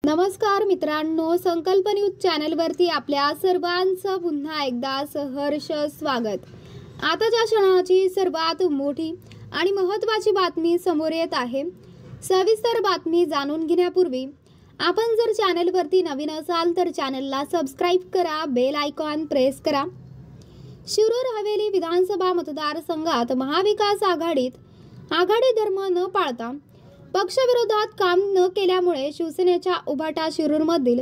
नमस्कार मित्रांनो, संकल्प न्यूज चॅनलवरती आपल्या सर्वांचं पुन्हा एकदा सहर्ष स्वागत। आताच्या क्षणाची सर्वात मोठी आणि महत्त्वाची बातमी समोर येत आहे। सविस्तर बातमी जाणून घेण्यापूर्वी आपण जर चॅनलवरती नवीन असाल तर चॅनलला सबस्क्राइब करा, बेल आयकॉन प्रेस करा। शिरूर हवेली विधानसभा मतदारसंघात महाविकास आघाडी धर्म न पाळता पक्षविरोधात काम न केल्यामुळे शिवसेनेच्या उभाटा शिरूरमधील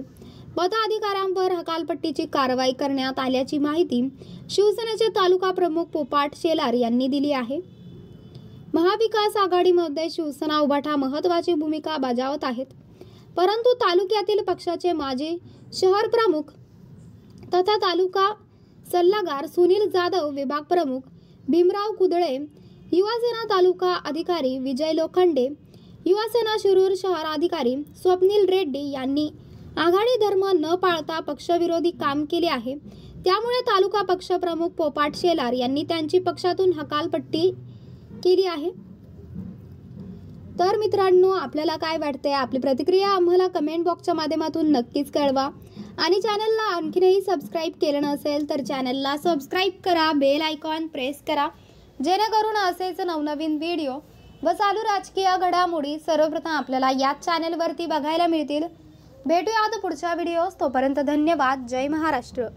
पदाधिकाऱ्यांवर हकालपट्टीची कारवाई करण्यात आल्याची माहिती शिवसेनेचे तालुका प्रमुख पोपाट शेलार यांनी दिली आहे। महाविकास आघाडीमध्ये शिवसेना उभाटा महत्त्वाची भूमिका बजावत आहेत, परंतु तालुक्यातील पक्षाचे माजी शहर प्रमुख तथा तालुका सल्लागार सुनील जाधव, विभाग प्रमुख भीमराव कुदळे, युवासेना तालुका अधिकारी विजय लोखंडे, युवासेना शिरूर शहर अधिकारी स्वप्नील रेड्डी यांनी आघाडी धर्म न पाळता पक्षविरोधी काम केले आहे। त्यामुळे तालुका पक्ष प्रमुख पोपाट शेलार यांनी त्यांची पक्षातून हकालपट्टी केली आहे। तर मित्रांनो, आपल्याला काय वाटते? आपली प्रतिक्रिया आम्हाला कमेंट बॉक्सच्या माध्यमातून नक्कीच कळवा आणि चॅनलला आणखीनही सबस्क्राइब केलं नसेल तर चॅनलला सबस्क्राइब करा, बेल आयकॉन प्रेस करा, जेणेकरून असेच नवनवीन व्हिडिओ व चालू राजकीय घडामोडी सर्वप्रथम आपल्याला याच चॅनलवरती बघायला मिळतील। भेटूयात पुढच्या व्हिडिओस, तोपर्यंत धन्यवाद। जय महाराष्ट्र।